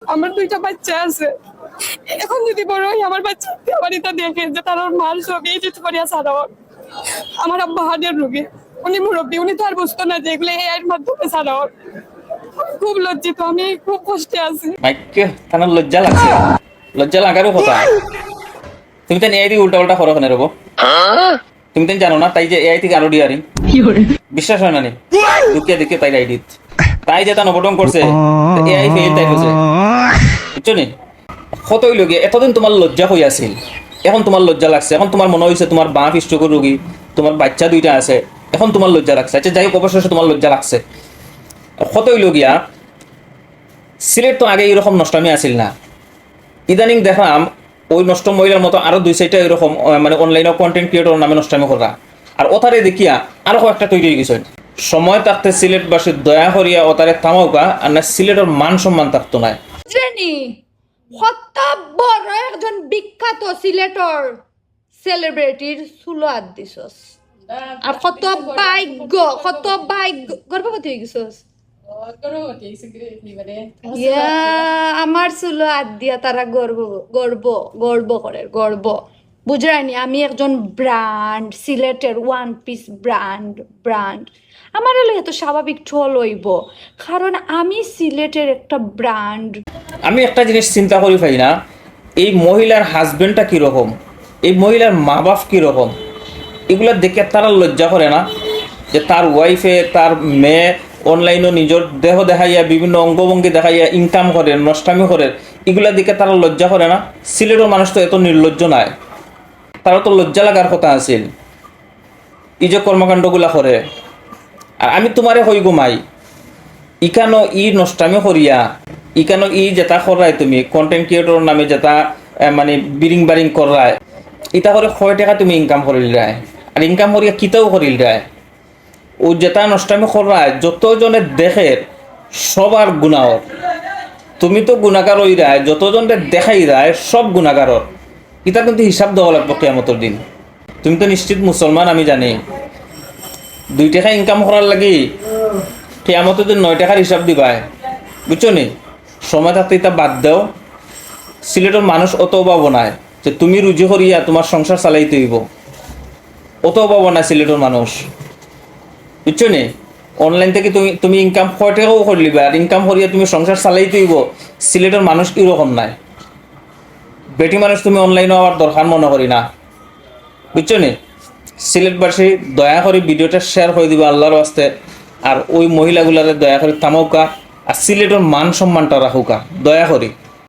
আমার দুইটা বাচ্চা আছে। এখন যদি বড় হই আমার বাচ্চা আমার এটা দেখে যে তার ওর মার সঙ্গে এই যেতে পারি ছাড়াও আমার আব্বা হার্টের রোগী, উনি মুরব্বী, উনি তো আর বুঝতো না যে এগুলো এর মাধ্যমে ছাড়াও। খুব লজ্জিত, আমি খুব কষ্টে আছি। মাইকে তার লজ্জা লাগছে, লজ্জা লাগারও কথা। তুমি তো এআই দিয়ে উল্টা উল্টা করো কেন রবো? তুমি তো জানো না তাই যে এআই থেকে আরো ডিয়ারিং বিশ্বাস হয় না নি দুঃখিয়া দেখিয়ে তাই আইডিত তাই যে তা নবটন করছে এআই ফেল তাই বলছে বুঝছো নি? কতই লোকে এতদিন তোমার লজ্জা হয়ে আছিল, এখন তোমার লজ্জা লাগছে, এখন তোমার মনে হয়েছে তোমার বাপ স্ট্রোকের রোগী, তোমার বাচ্চা দুইটা আছে, এখন তোমার লজ্জা লাগছে। আচ্ছা যাই হোক, অবশেষে তোমার লজ্জা লাগছে। কতই লগিয়া সিলেট তো আগে এরকম নষ্টামি আসিল না, ইদানিং দেখলাম ওই নষ্ট মহিলার মতো আরো দুই সাইডটা এরকম মানে অনলাইনে কন্টেন্ট ক্রিয়েটর নামে নষ্টামি করা, আর ওতারে দেখিয়া আরো একটা তৈরি হয়ে গেছে। সময় থাকতে সিলেটবাসীর দয়া করিয়া ওতারে থামাউকা, আর না সিলেটের মান সম্মান থাকতো না। জানি কত বড় একজন বিখ্যাত সিলেটর সেলিব্রিটির চুলো হাত দিছস, আর কত ভাগ্য গর্ভবতী হয়ে গেছস। আমার চুলো হাত দিয়া তারা গর্ব করে বুঝরাইনি। আমি একজন ব্র্যান্ড, সিলেটের ওয়ান পিস ব্র্যান্ড আমার হলে এত স্বাভাবিক চল হইব, কারণ আমি সিলেটের একটা ব্র্যান্ড। আমি একটা জিনিস চিন্তা করি পাই না, এই মহিলার হাজবেন্ডটা কীরকম, এই মহিলার মা বাপ কীরকম, এগুলো দেখে তারা লজ্জা করে না যে তার ওয়াইফে তার মেয়ে অনলাইনে নিজের দেহ দেখাইয়া বিভিন্ন অঙ্গভঙ্গি দেখাইয়া ইনকাম করে, নষ্টামি করে, এগুলা দেখে তারা লজ্জা করে না? সিলেটের মানুষ তো এত নির্লজ্জ নয়, তারা তো লজ্জা লাগার কথা আছিল এই যে কর্মকাণ্ডগুলা করে। আর আমি তোমারে হই ঘুমাই ইকানো ই নষ্টামি করিয়া, ইকানো ই যেটা করায় তুমি কন্টেন্ট ক্রিয়েটর নামে যেটা মানে বিরিং বারিং করায়, ইটা করে 100 টাকা তুমি ইনকাম করিল যায়, আর ইনকাম করিয়া কিতাও করিল যায়। ও যেটা নষ্টামি করায় যতজনে দেখে সবার গুণাও, তুমি তো গুণাগার ওই রায়, যতজনে দেখাই রায় সব গুণাগারর। এটা কিন্তু হিসাব দেওয়া লাগবে কিয়ামতের দিন। তুমি তো নিশ্চিত মুসলমান, আমি জানি 2 টাকা ইনকাম করার লাগি কিয়ামতের দিন 9 টাকার হিসাব দিবাই, বুঝছো নি? সময় থাকতে এটা বাদ দাও। সিলেটের মানুষ অত অভাব নাই যে তুমি রুজি করিয়া তোমার সংসার চালাইতে হইব, অত অভাব নাই সিলেটের মানুষ, বুঝছো নি? অনলাইন থেকে তুমি ইনকাম 100 টাকাও করলিবা, আর ইনকাম করিয়া তুমি সংসার চালাইতে হইব, সিলেটের মানুষ এরকম নাই। বেটি মানুষ তুমি অনলাইনে আবার দরকার মনে করি না, বুঝছো নি? সিলেটবাসী দয়া করে ভিডিওটা শেয়ার করে দিবা আল্লাহর ওয়াস্তে, আর ওই মহিলাগুলারে দয়া করে থামাউকা, আর সিলেটের মান সম্মানটা রাখুকা দয়া করি।